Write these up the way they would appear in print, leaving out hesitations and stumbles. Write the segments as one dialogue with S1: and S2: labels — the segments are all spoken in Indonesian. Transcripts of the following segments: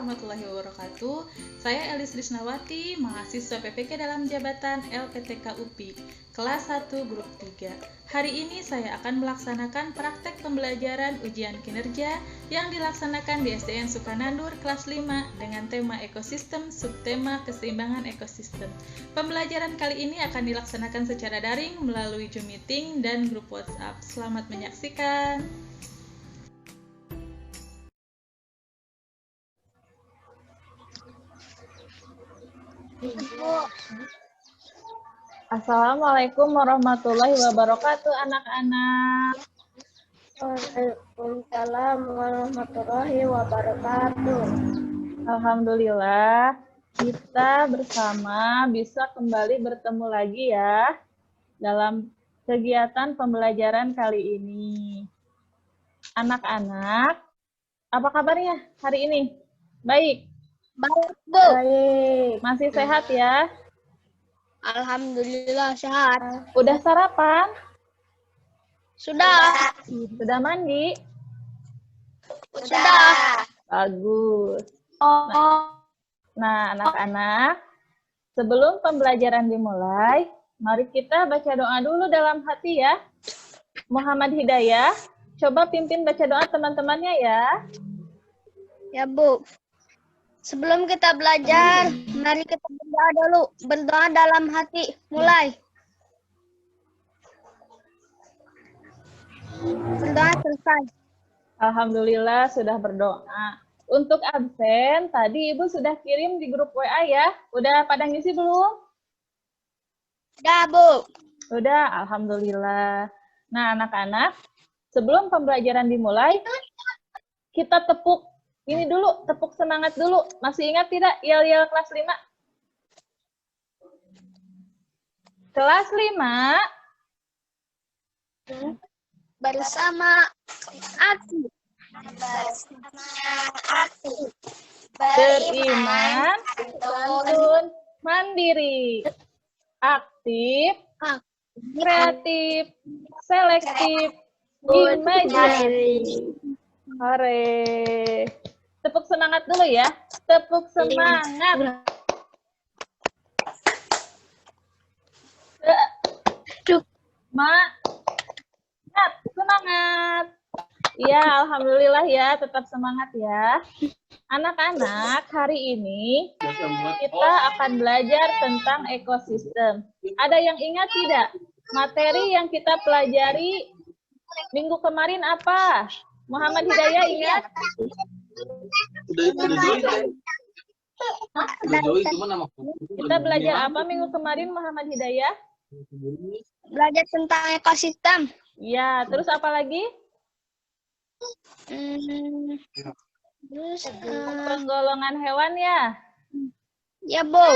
S1: warahmatullahi wabarakatuh. Saya Elis Risnawati, mahasiswa PPK dalam jabatan LPTK UPI, kelas 1 grup 3. Hari ini saya akan melaksanakan praktek pembelajaran ujian kinerja yang dilaksanakan di SDN Sukanandur kelas 5 dengan tema ekosistem, subtema keseimbangan ekosistem. Pembelajaran kali ini akan dilaksanakan secara daring melalui Zoom meeting dan grup WhatsApp. Selamat menyaksikan.
S2: Assalamualaikum warahmatullahi wabarakatuh, anak-anak.
S3: Waalaikumsalam warahmatullahi wabarakatuh.
S2: Alhamdulillah, kita bersama bisa kembali bertemu lagi ya dalam kegiatan pembelajaran kali ini. Anak-anak, apa kabarnya hari ini? Baik?
S3: Baik, Bu.
S2: Baik. Masih sehat ya?
S3: Alhamdulillah sehat.
S2: Udah sarapan?
S3: Sudah.
S2: Sudah mandi?
S3: Sudah.
S2: Bagus.
S3: Oh.
S2: Nah, anak-anak, sebelum pembelajaran dimulai, mari kita baca doa dulu dalam hati ya. Muhammad Hidayah, coba pimpin baca doa teman-temannya ya.
S3: Ya, Bu. Sebelum kita belajar, mari kita berdoa dulu. Berdoa dalam hati. Mulai. Berdoa selesai.
S2: Alhamdulillah sudah berdoa. Untuk absen, tadi Ibu sudah kirim di grup WA ya. Udah pada ngisi belum?
S3: Sudah, Bu.
S2: Sudah, Alhamdulillah. Nah, anak-anak, sebelum pembelajaran dimulai, kita tepuk ini dulu, tepuk semangat dulu. Masih ingat tidak yel-yel kelas 5? Kelas 5.
S3: Bersama aku.
S2: Beriman, santun, mandiri, aktif, kreatif, selektif, imajinasi. Hore. Tepuk semangat dulu ya. Tepuk semangat. Semangat. Ya, alhamdulillah ya, tetap semangat ya. Anak-anak, hari ini kita akan belajar tentang ekosistem. Ada yang ingat tidak? Materi yang kita pelajari minggu kemarin apa? Muhammad Hidayah ingat? Kita belajar apa minggu kemarin, Muhammad Hidayah?
S3: Belajar tentang ekosistem.
S2: Ya, terus apa lagi?
S3: Terus
S2: Penggolongan hewan ya?
S3: ya, Bu.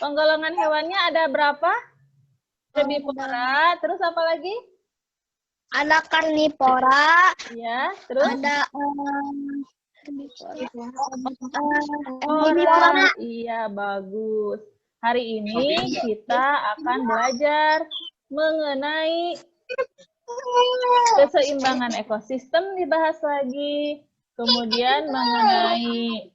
S2: Penggolongan hewannya ada berapa? Herbivora, terus apa lagi?
S3: Ada karnivora,
S2: Ya, terus?
S3: ada
S2: herbivora. Iya, bagus. Hari ini kita akan belajar mengenai keseimbangan ekosistem, dibahas lagi. Kemudian mengenai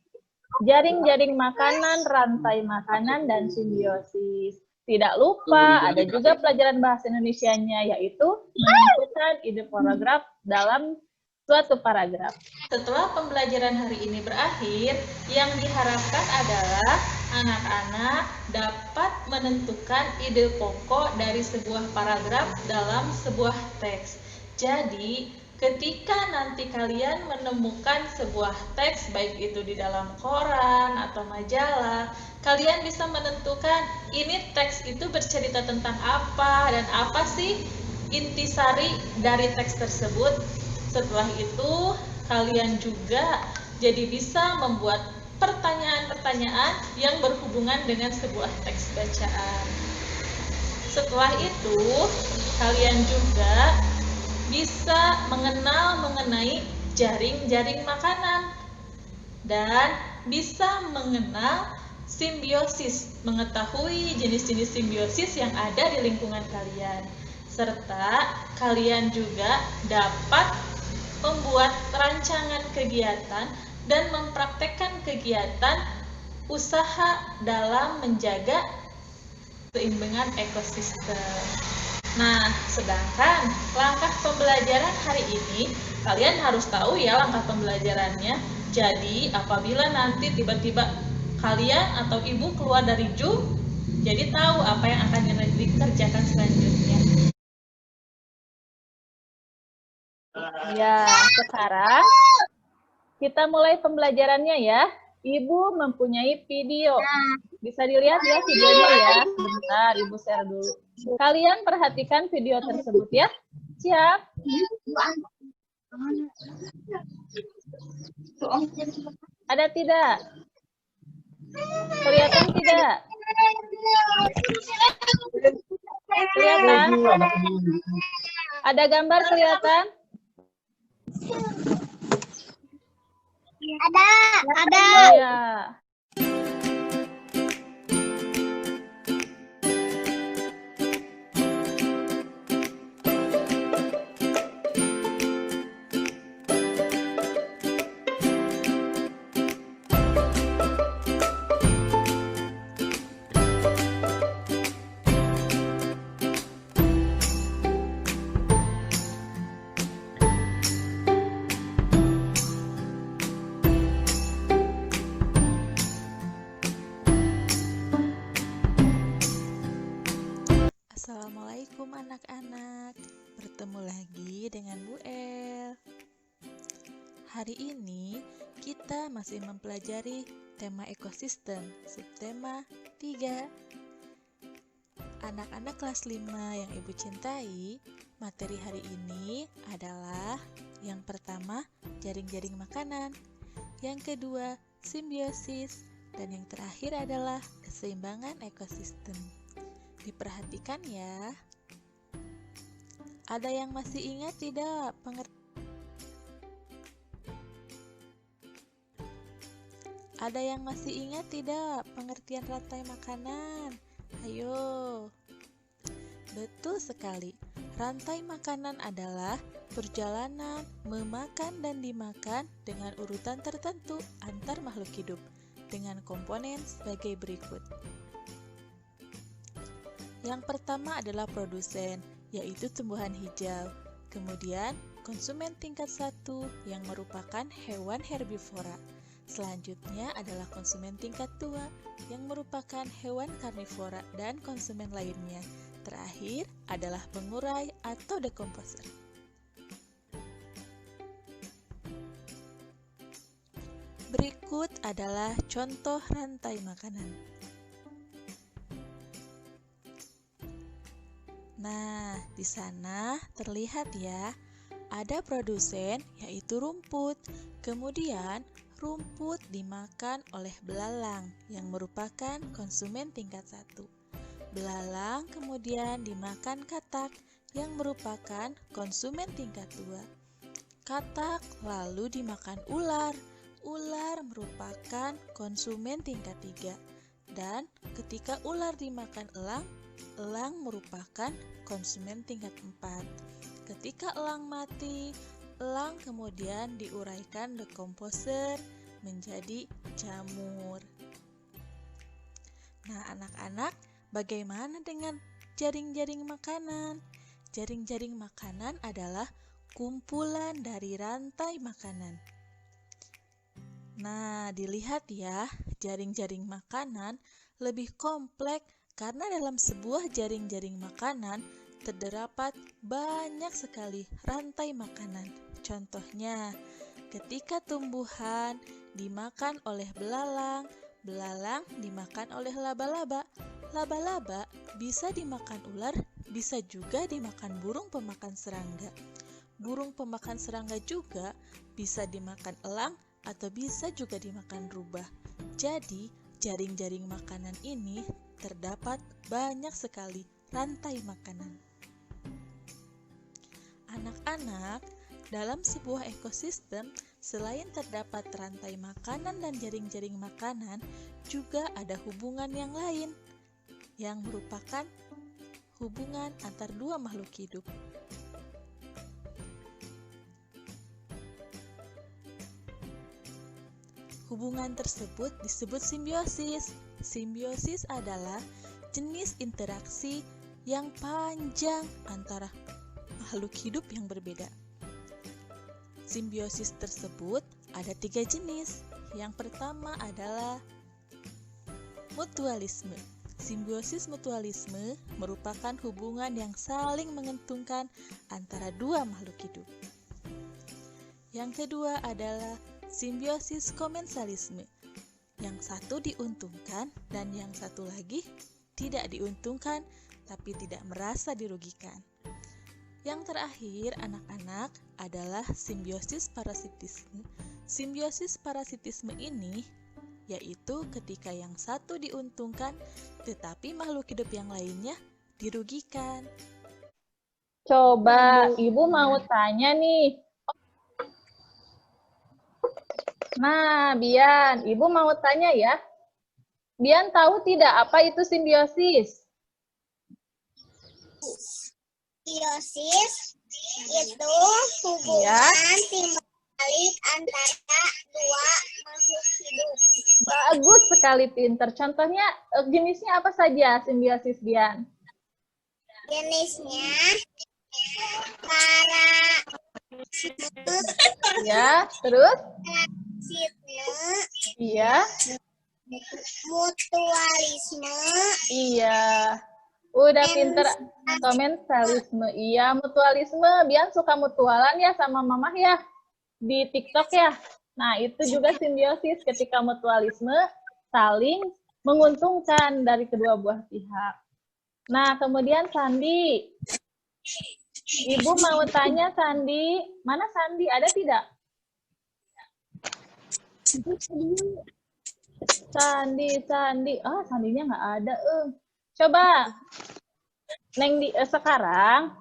S2: jaring-jaring makanan, rantai makanan, dan simbiosis. Tidak lupa, ada juga pelajaran bahasa Indonesianya, yaitu menentukan ide paragraf dalam suatu paragraf.
S1: Setelah pembelajaran hari ini berakhir, yang diharapkan adalah anak-anak dapat menentukan ide pokok dari sebuah paragraf dalam sebuah teks. Jadi, ketika nanti kalian menemukan sebuah teks, baik itu di dalam koran atau majalah, kalian bisa menentukan ini teks itu bercerita tentang apa dan apa sih intisari dari teks tersebut. Setelah itu, kalian juga jadi bisa membuat pertanyaan-pertanyaan yang berhubungan dengan sebuah teks bacaan. Setelah itu, kalian juga bisa mengenal mengenai jaring-jaring makanan dan bisa mengenal simbiosis, mengetahui jenis-jenis simbiosis yang ada di lingkungan kalian. Serta kalian juga dapat membuat rancangan kegiatan dan mempraktekkan kegiatan usaha dalam menjaga keseimbangan ekosistem. Nah, sedangkan langkah pembelajaran hari ini, kalian harus tahu ya langkah pembelajarannya. Jadi, apabila nanti tiba-tiba kalian atau ibu keluar dari Zoom, jadi tahu apa yang akan dikerjakan selanjutnya.
S2: Ya, sekarang kita mulai pembelajarannya ya. Ibu mempunyai video. Bisa dilihat ya videonya ya. Bentar, Ibu share dulu. Kalian perhatikan video tersebut ya. Siap? Ada tidak? Kelihatan tidak? Kelihatan? Ada gambar kelihatan?
S3: Ada.
S2: Iya.
S4: Assalamualaikum anak-anak, bertemu lagi dengan Bu El. Hari ini kita masih mempelajari tema ekosistem, subtema 3. Anak-anak kelas 5 yang Ibu cintai, materi hari ini adalah yang pertama, jaring-jaring makanan, yang kedua, simbiosis, dan yang terakhir adalah keseimbangan ekosistem. Diperhatikan ya. Ada yang masih ingat tidak pengertian rantai makanan? Ayo. Betul sekali. Rantai makanan adalah perjalanan memakan dan dimakan dengan urutan tertentu antar makhluk hidup dengan komponen sebagai berikut. Yang pertama adalah produsen, yaitu tumbuhan hijau. Kemudian, konsumen tingkat 1 yang merupakan hewan herbivora. Selanjutnya adalah konsumen tingkat 2 yang merupakan hewan karnivora dan konsumen lainnya. Terakhir adalah pengurai atau decomposer. Berikut adalah contoh rantai makanan. Nah, di sana terlihat ya, ada produsen yaitu rumput. Kemudian, rumput dimakan oleh belalang yang merupakan konsumen tingkat 1. Belalang kemudian dimakan katak yang merupakan konsumen tingkat 2. Katak lalu dimakan ular. Ular merupakan konsumen tingkat 3. Dan ketika ular dimakan elang, elang merupakan konsumen tingkat 4. Ketika elang mati, elang kemudian diuraikan decomposer menjadi jamur. Nah, anak-anak, bagaimana dengan jaring-jaring makanan? Jaring-jaring makanan adalah kumpulan dari rantai makanan. Nah, dilihat ya, jaring-jaring makanan lebih kompleks karena dalam sebuah jaring-jaring makanan terdapat banyak sekali rantai makanan. Contohnya, ketika tumbuhan dimakan oleh belalang, belalang dimakan oleh laba-laba. Laba-laba bisa dimakan ular, bisa juga dimakan burung pemakan serangga. Burung pemakan serangga juga bisa dimakan elang atau bisa juga dimakan rubah. Jadi, jaring-jaring makanan ini terdapat banyak sekali rantai makanan. Anak-anak, dalam sebuah ekosistem, selain terdapat rantai makanan dan jaring-jaring makanan, juga ada hubungan yang lain, yang merupakan hubungan antar dua makhluk hidup. Hubungan tersebut disebut simbiosis. Simbiosis adalah jenis interaksi yang panjang antara makhluk hidup yang berbeda. Simbiosis tersebut ada 3 jenis. Yang pertama adalah mutualisme. Simbiosis mutualisme merupakan hubungan yang saling menguntungkan antara dua makhluk hidup. Yang kedua adalah simbiosis komensalisme. Yang satu diuntungkan dan yang satu lagi tidak diuntungkan tapi tidak merasa dirugikan. Yang terakhir, anak-anak, adalah simbiosis parasitisme. Simbiosis parasitisme ini yaitu ketika yang satu diuntungkan tetapi makhluk hidup yang lainnya dirugikan.
S2: Coba Ibu mau tanya nih. Nah, Bian, Ibu mau tanya ya. Bian tahu tidak apa itu simbiosis?
S3: Simbiosis itu hubungan timbal balik antara dua makhluk hidup.
S2: Bagus sekali, pinter. Contohnya, jenisnya apa saja simbiosis, Bian?
S3: Jenisnya
S2: Ya, terus?
S3: parasitisme,
S2: Iya.
S3: mutualisme,
S2: Iya. Udah pinter. Komensalisme. Iya, mutualisme. Bian suka mutualan ya sama mamah ya? Di TikTok ya? Nah, itu juga simbiosis ketika mutualisme saling menguntungkan dari kedua buah pihak. Nah, kemudian Sandi. Ibu mau tanya Sandi. Mana Sandi? Ada tidak? Sandi. Ah, Sandinya nggak ada. Coba. Sekarang,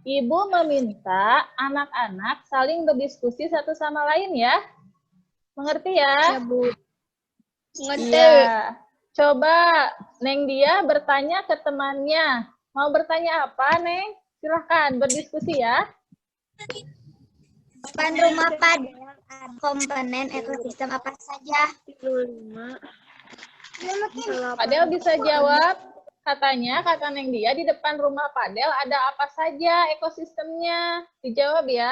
S2: Ibu meminta anak-anak saling berdiskusi satu sama lain ya. Mengerti ya?
S3: Bu.
S2: Iya. Coba Neng Dia bertanya ke temannya. Mau bertanya apa, Neng? Silahkan berdiskusi ya.
S3: Depan rumah Padel komponen ekosistem apa saja? 35.
S2: Padel bisa jawab. Katanya, kata Neng Dia, di depan rumah Padel ada apa saja ekosistemnya. Dijawab ya.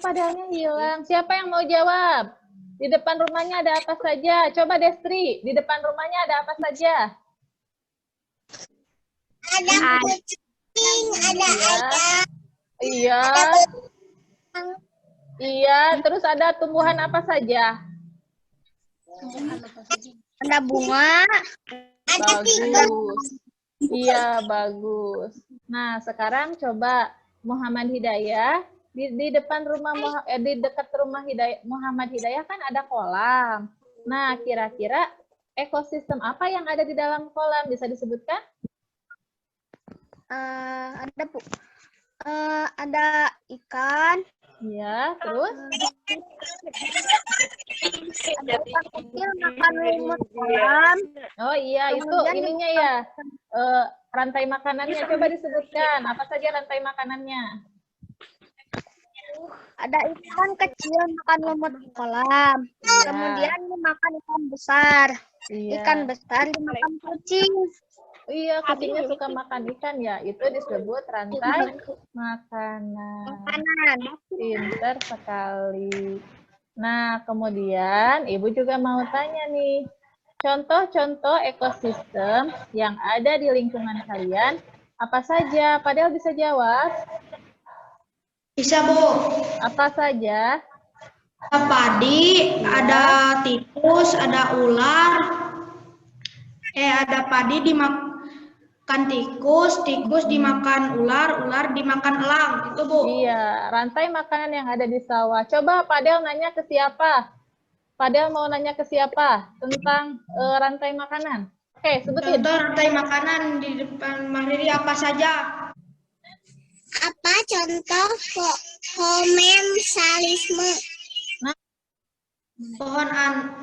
S2: Padelnya hilang. Siapa yang mau jawab? Di depan rumahnya ada apa saja? Coba Destri, di depan rumahnya ada apa saja?
S3: Ada kucing, ada ayam.
S2: Iya. Iya, terus ada tumbuhan apa saja?
S3: Ada bunga. Ada
S2: Bagus. Iya, bagus. Nah, sekarang coba Muhammad Hidayah di depan rumah di dekat rumah Muhammad Hidayah kan ada kolam. Nah, kira-kira ekosistem apa yang ada di dalam kolam? Bisa disebutkan?
S3: Ada Bu. Ada ikan.
S2: Iya, terus?
S3: Ada ikan kecil makan lumut kolam.
S2: Oh iya, itu
S3: Kemudian
S2: ininya ya. Rantai makanannya. Coba disebutkan. Apa saja rantai makanannya?
S3: Ada ikan kecil makan lumut di kolam.
S2: Iya.
S3: Kemudian dimakan ikan besar.
S2: Iya.
S3: Ikan besar dimakan kucing.
S2: Iya, kucingnya suka makan ikan ya. Itu disebut rantai makanan.
S3: Makanan.
S2: Pinter sekali. Nah, kemudian Ibu juga mau tanya nih. Contoh-contoh ekosistem yang ada di lingkungan kalian, apa saja? Padahal bisa jawab.
S5: Bisa, Bu.
S2: Apa saja?
S5: Ada padi, ada tikus, ada ular. Ada padi dimakan tikus, tikus dimakan ular, ular dimakan elang. Itu, Bu.
S2: Iya, rantai makanan yang ada di sawah. Coba Padel nanya ke siapa? Padel mau nanya ke siapa tentang rantai makanan? Oke, sebutin.
S5: Contoh rantai makanan di depan Mandiri apa saja?
S3: Apa contoh komensalisme?
S5: Pohon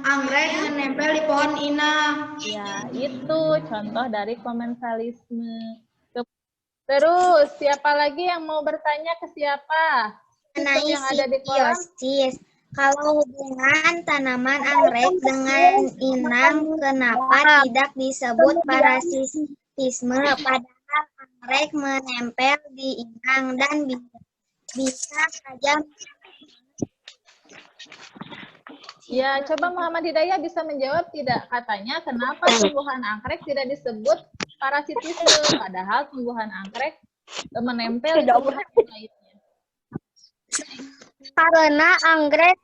S5: anggrek menempel di pohon inang.
S2: Ya, itu contoh dari komensalisme. Terus, siapa lagi yang mau bertanya ke siapa? sistem yang ada di kolam?
S3: simbiosis. Kalau hubungan tanaman anggrek dengan inang, kenapa tidak disebut parasitisme? Padahal anggrek menempel di inang dan bisa saja.
S2: Ya, coba Muhammad Hidayah bisa menjawab tidak? Katanya kenapa tumbuhan anggrek tidak disebut parasitisme, padahal tumbuhan anggrek menempel di tumbuhan lainnya.
S3: Karena anggrek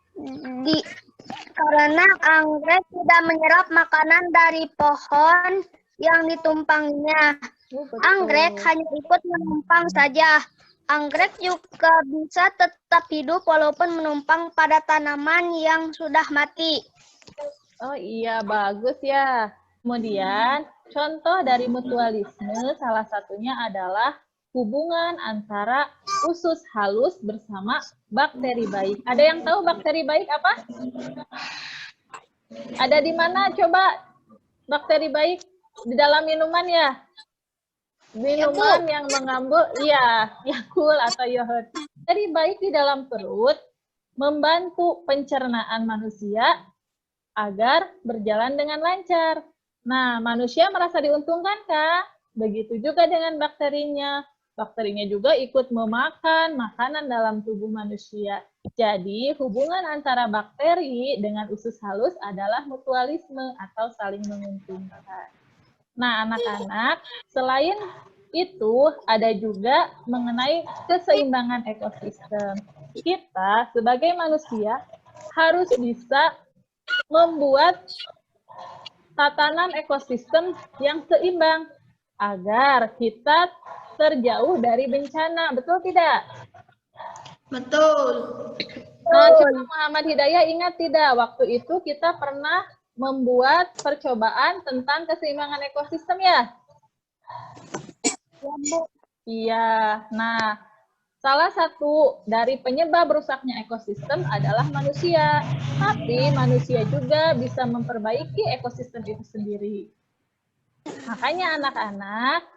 S3: tidak menyerap makanan dari pohon yang ditumpanginya.
S2: Betul.
S3: Anggrek hanya ikut menumpang saja. Anggrek juga bisa tetap hidup walaupun menumpang pada tanaman yang sudah mati.
S2: Oh iya, bagus ya. Kemudian, contoh dari mutualisme salah satunya adalah hubungan antara usus halus bersama bakteri baik. Ada yang tahu bakteri baik apa? Ada di mana coba bakteri baik? Di dalam minuman ya? Minuman yang mengandung, iya, Yakult atau yogurt. Bakteri baik di dalam perut membantu pencernaan manusia agar berjalan dengan lancar. Nah, manusia merasa diuntungkan, Kak? Begitu juga dengan bakterinya. Bakterinya juga ikut memakan makanan dalam tubuh manusia. Jadi, hubungan antara bakteri dengan usus halus adalah mutualisme atau saling menguntungkan. Nah, anak-anak, selain itu ada juga mengenai keseimbangan ekosistem. Kita sebagai manusia harus bisa membuat tatanan ekosistem yang seimbang agar kita terjauh dari bencana. Betul tidak?
S5: Betul.
S2: Nah, coba Muhammad Hidayah ingat tidak, waktu itu kita pernah membuat percobaan tentang keseimbangan ekosistem ya? Iya. Nah, salah satu dari penyebab rusaknya ekosistem adalah manusia. Tapi manusia juga bisa memperbaiki ekosistem itu sendiri. Makanya anak-anak,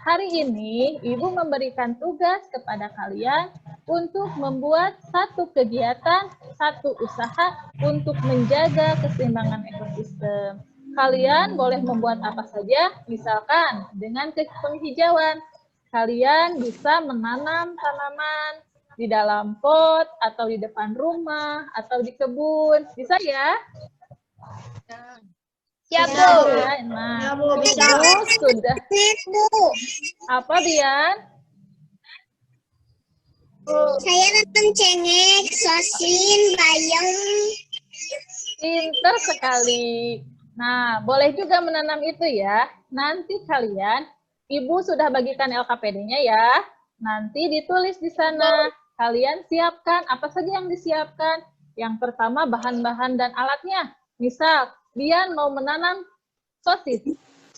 S2: hari ini Ibu memberikan tugas kepada kalian untuk membuat satu kegiatan, satu usaha untuk menjaga keseimbangan ekosistem. Kalian boleh membuat apa saja, misalkan dengan penghijauan. Kalian bisa menanam tanaman di dalam pot, atau di depan rumah, atau di kebun. Bisa ya?
S3: Ya,
S2: Bu. Nah,
S5: Ya, Bu, bisa.
S2: Ibu sudah. Apa, Bian?
S3: Saya nanam cengek, sosin, bayam.
S2: Pinter sekali. Nah, boleh juga menanam itu ya. Nanti kalian, Ibu sudah bagikan LKPD-nya ya. Nanti ditulis di sana. Kalian siapkan apa saja yang disiapkan. Yang pertama bahan-bahan dan alatnya. Misal, Bian mau menanam sosis.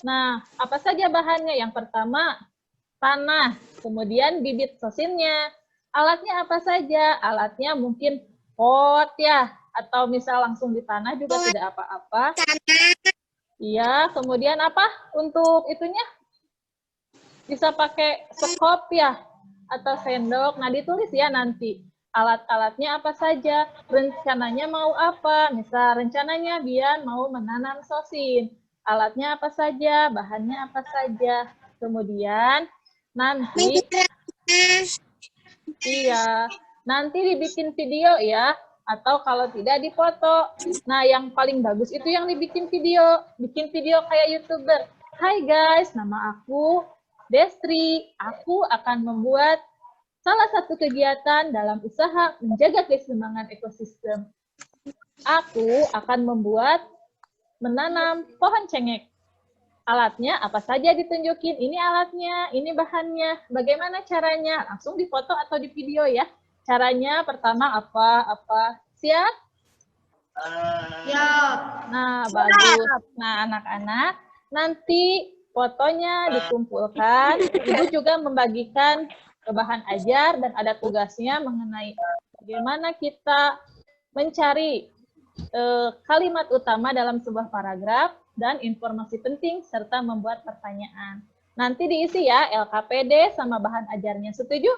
S2: Nah, apa saja bahannya? Yang pertama, tanah. Kemudian bibit sosinnya. Alatnya apa saja? Alatnya mungkin pot ya. Atau misal langsung di tanah juga tidak apa-apa. Iya, kemudian apa untuk itunya? Bisa pakai sekop ya, atau sendok. Nah, ditulis ya nanti. Alat-alatnya apa saja, rencananya mau apa. Misal rencananya Bian mau menanam sosin. Alatnya apa saja, bahannya apa saja. Kemudian nanti, iya, nanti dibikin video ya. Atau kalau tidak difoto. Nah, yang paling bagus itu yang dibikin video. Bikin video kayak YouTuber. Hai guys, nama aku Destri. Aku akan membuat salah satu kegiatan dalam usaha menjaga keseimbangan ekosistem. Aku akan menanam pohon cengek. Alatnya apa saja ditunjukin. Ini alatnya, ini bahannya. Bagaimana caranya? Langsung difoto atau di video ya. Caranya pertama apa. Siap?
S5: Ya.
S2: Nah, bagus. Nah, anak-anak, nanti fotonya dikumpulkan. Ibu juga membagikan bahan ajar dan ada tugasnya mengenai bagaimana kita mencari kalimat utama dalam sebuah paragraf dan informasi penting serta membuat pertanyaan. Nanti diisi ya LKPD sama bahan ajarnya. Setuju?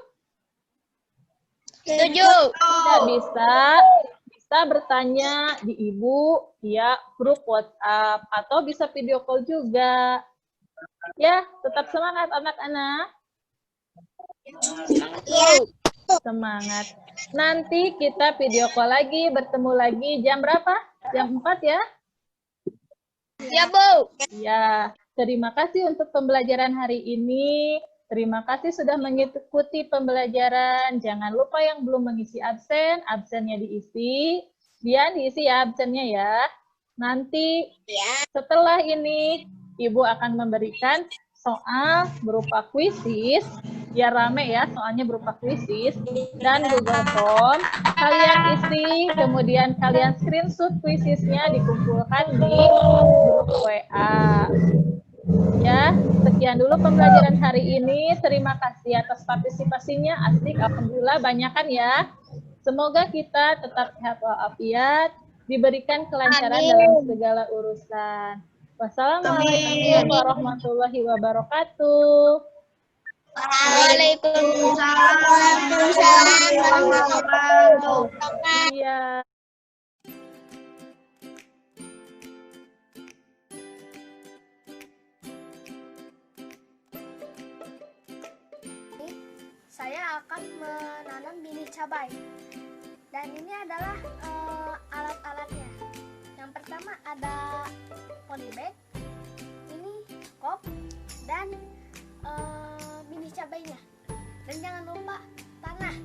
S3: Setuju.
S2: Tidak bisa bertanya di ibu via grup WhatsApp atau bisa video call juga. Ya, tetap semangat anak-anak. Semangat. Nanti kita video call lagi, bertemu lagi jam berapa? Jam 4 ya?
S3: Ya, Bu.
S2: Ya, terima kasih untuk pembelajaran hari ini. Terima kasih sudah mengikuti pembelajaran. Jangan lupa yang belum mengisi absen, absennya diisi. Biar diisi ya absennya ya. Nanti setelah ini, Ibu akan memberikan soal berupa kuisis. Biar rame ya, soalnya berupa kuisis. Dan Google Form. Kalian isi, kemudian kalian screenshot kuisisnya dikumpulkan di grup WA. Ya, sekian dulu pembelajaran hari ini. Terima kasih atas partisipasinya. Asik, alhamdulillah banyak kan ya. Semoga kita tetap sehat walafiat, diberikan kelancaran dalam segala urusan. Wassalamualaikum warahmatullahi wabarakatuh.
S3: Waalaikumsalam warahmatullahi wabarakatuh.
S2: Iya.
S6: Saya akan menanam bibit cabai, dan ini adalah alat-alatnya. Yang pertama ada polybag, ini kop, dan bibit cabainya. Dan jangan lupa tanah.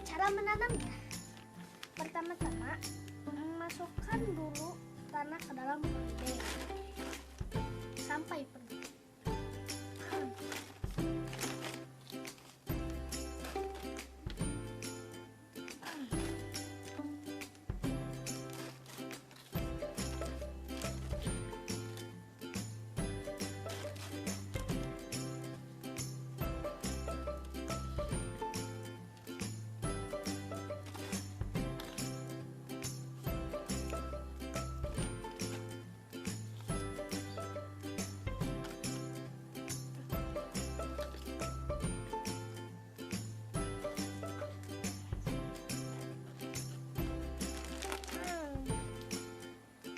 S6: Cara menanamnya, pertama-tama masukkan dulu tanah ke dalam polybag sampai penuh.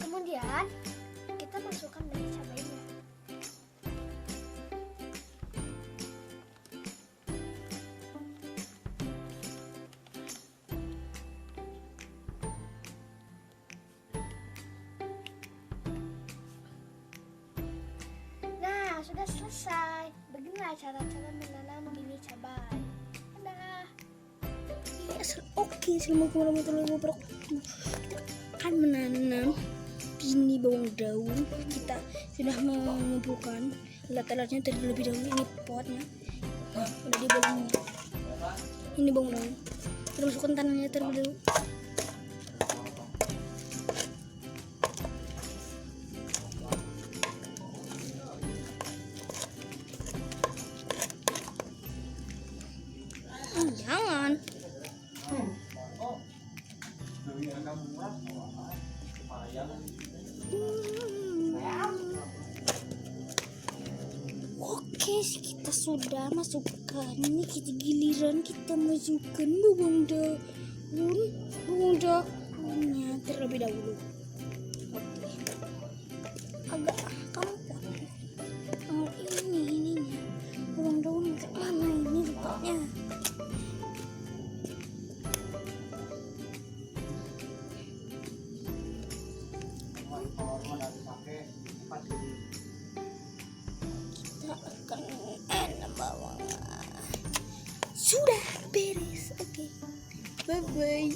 S6: Kemudian kita masukkan dari cabainya. Nah, sudah selesai. Beginilah cara-cara menanam bibit cabai. Dadah.
S7: Oke, assalamualaikum warahmatullahi wabarakatuh. Kita akan menanam ini bawang daun. Kita sudah mengumpulkan alat-alatnya terlebih dahulu. Ini potnya, nah udah di bawangnya. Ini bawang daun, kita masukkan tanahnya terlebih dahulu. Jangan. Oke, kita sudah masukkan. Ini kita giliran kita masukkan bawang daunnya terlebih dahulu. Oke. Agak kampung. Oh, ininya. Bawang daun mana ini letaknya? Kita akan menanam bawang. Sudah beres. Oke. Bye bye.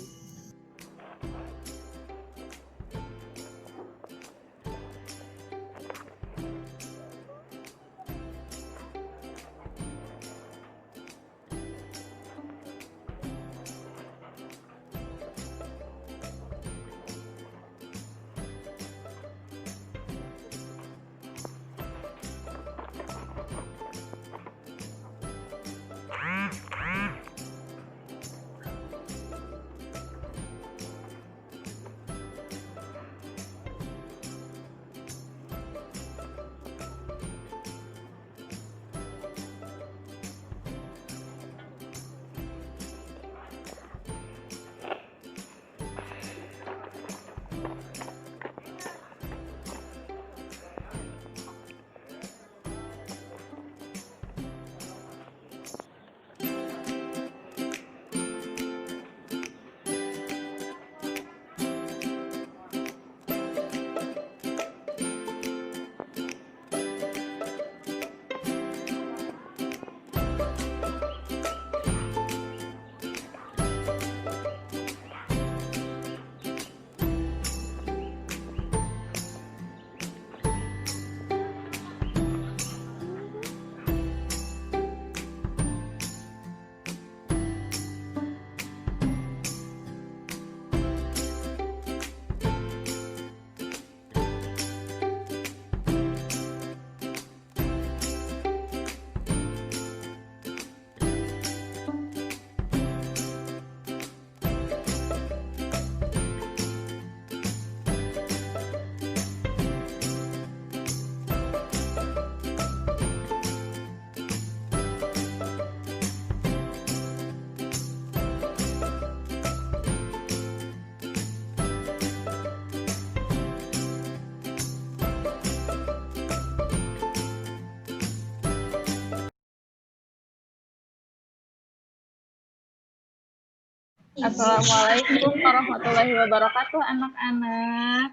S2: Assalamualaikum warahmatullahi wabarakatuh, anak-anak.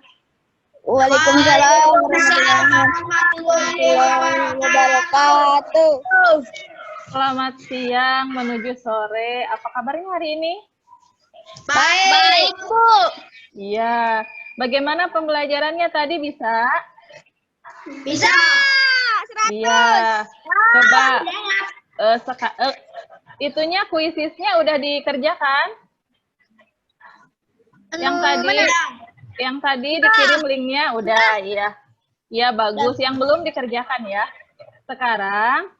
S3: Waalaikumsalam warahmatullahi wabarakatuh.
S2: Selamat siang menuju sore. Apa kabarnya hari ini?
S3: Baik, Bu.
S2: Iya. Bagaimana pembelajarannya tadi bisa?
S3: Bisa.
S2: Iya. Coba itunya kuisisnya udah dikerjakan? Yang tadi dikirim linknya udah, ya. Iya, bagus. Yang belum dikerjakan ya. Sekarang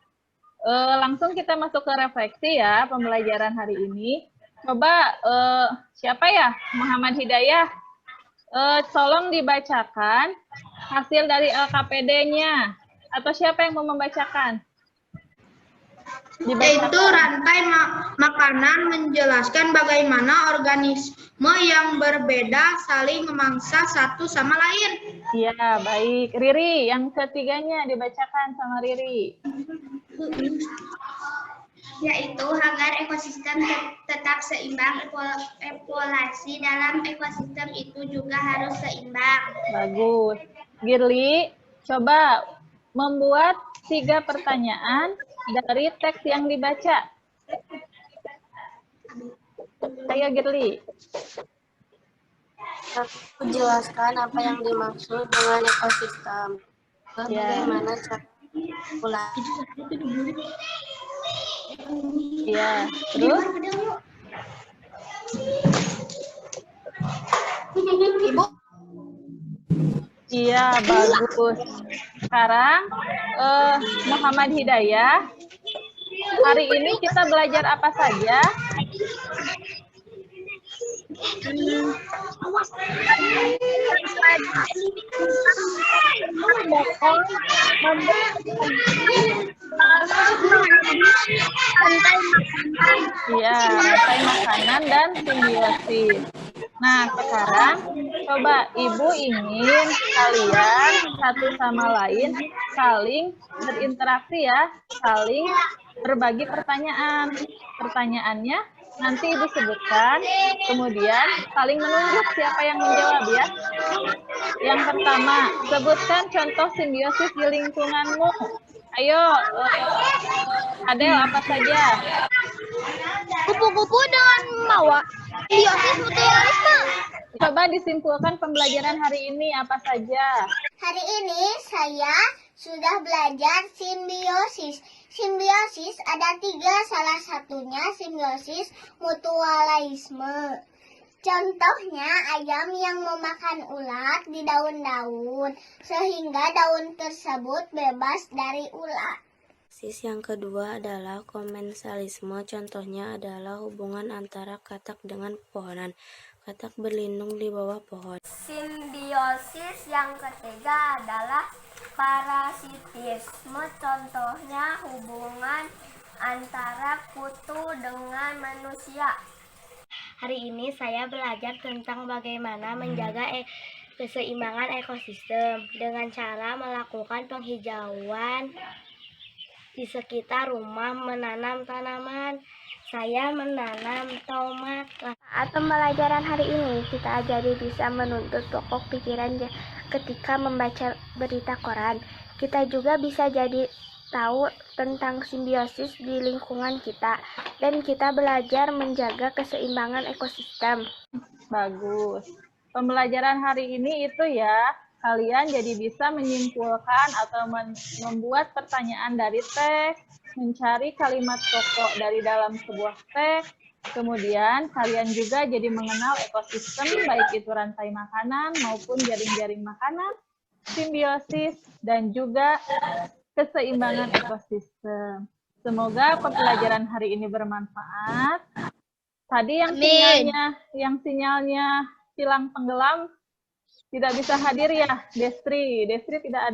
S2: langsung kita masuk ke refleksi ya pembelajaran hari ini. Coba siapa ya? Muhammad Hidayah. Tolong dibacakan hasil dari LKPD-nya. Atau siapa yang mau membacakan?
S5: Yaitu rantai makanan menjelaskan bagaimana organisme yang berbeda saling memangsa satu sama lain.
S2: Iya, baik. Riri, yang ketiganya dibacakan sama Riri.
S6: Yaitu agar ekosistem tetap seimbang, populasi dalam ekosistem itu juga harus seimbang.
S2: Bagus. Girly, coba membuat 3 pertanyaan dari teks yang dibaca. Ayo Girly.
S8: Menjelaskan apa yang dimaksud dengan ekosistem. Bagaimana cara populasi.
S2: Iya, terus?
S5: Ibu.
S2: Iya, bagus. Sekarang Muhammad Hidayah, hari ini kita belajar apa saja? Iya, rantai makanan dan simbiosis. Nah, sekarang coba Ibu ingin kalian satu sama lain saling berinteraksi ya, saling berbagi pertanyaan. Pertanyaannya nanti Ibu sebutkan, kemudian saling menunjuk siapa yang menjawab ya. Yang pertama, sebutkan contoh simbiosis di lingkunganmu. Ayo, Adel, apa saja?
S3: Kupu-kupu dengan mawar. Simbiosis mutualisme.
S2: Coba disimpulkan pembelajaran hari ini apa saja?
S6: Hari ini saya sudah belajar simbiosis. Simbiosis ada 3, salah satunya simbiosis mutualisme. Contohnya ayam yang memakan ulat di daun-daun, sehingga daun tersebut bebas dari ulat.
S8: Yang kedua adalah komensalisme. Contohnya adalah hubungan antara katak dengan pepohonan. Katak berlindung di bawah pohon.
S6: Simbiosis yang ketiga adalah parasitisme. Contohnya hubungan antara kutu dengan manusia. Hari ini saya belajar tentang bagaimana menjaga keseimbangan ekosistem dengan cara melakukan penghijauan di sekitar rumah, menanam tanaman. Saya menanam tomat. Saat pembelajaran hari ini, kita jadi bisa menuntut pokok pikiran ketika membaca berita koran. Kita juga bisa jadi tahu tentang simbiosis di lingkungan kita. Dan kita belajar menjaga keseimbangan ekosistem.
S2: Bagus. Pembelajaran hari ini itu ya, kalian jadi bisa menyimpulkan atau membuat pertanyaan dari teks, mencari kalimat pokok dari dalam sebuah teks, kemudian kalian juga jadi mengenal ekosistem, baik itu rantai makanan maupun jaring-jaring makanan, simbiosis, dan juga keseimbangan ekosistem. Semoga pembelajaran hari ini bermanfaat. Tadi yang sinyalnya hilang tenggelam tidak bisa hadir ya, Destri. Destri tidak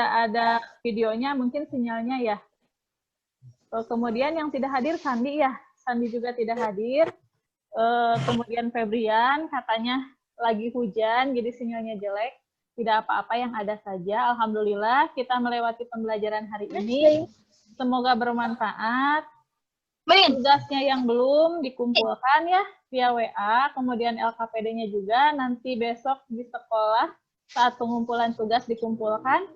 S2: ada videonya, mungkin sinyalnya ya. Kemudian yang tidak hadir Sandi ya, Sandi juga tidak hadir. Kemudian Febrian katanya lagi hujan, jadi sinyalnya jelek. Tidak apa-apa, yang ada saja. Alhamdulillah kita melewati pembelajaran hari ini. Semoga bermanfaat. Tugasnya yang belum dikumpulkan ya via WA, kemudian LKPD-nya juga nanti besok di sekolah saat pengumpulan tugas dikumpulkan.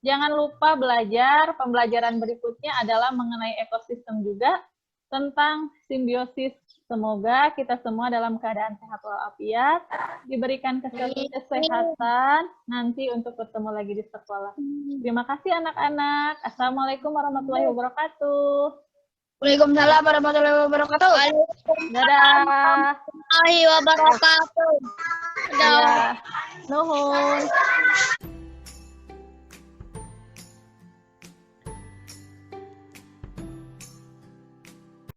S2: Jangan lupa belajar, pembelajaran berikutnya adalah mengenai ekosistem juga, tentang simbiosis. Semoga kita semua dalam keadaan sehat walafiat, diberikan kesehatan nanti untuk bertemu lagi di sekolah. Terima kasih anak-anak. Assalamualaikum warahmatullahi wabarakatuh.
S3: Waalaikumsalam warahmatullahi wabarakatuh.
S2: Dadah.
S3: Warahmatullahi wabarakatuh.
S2: Ya. Nuhun.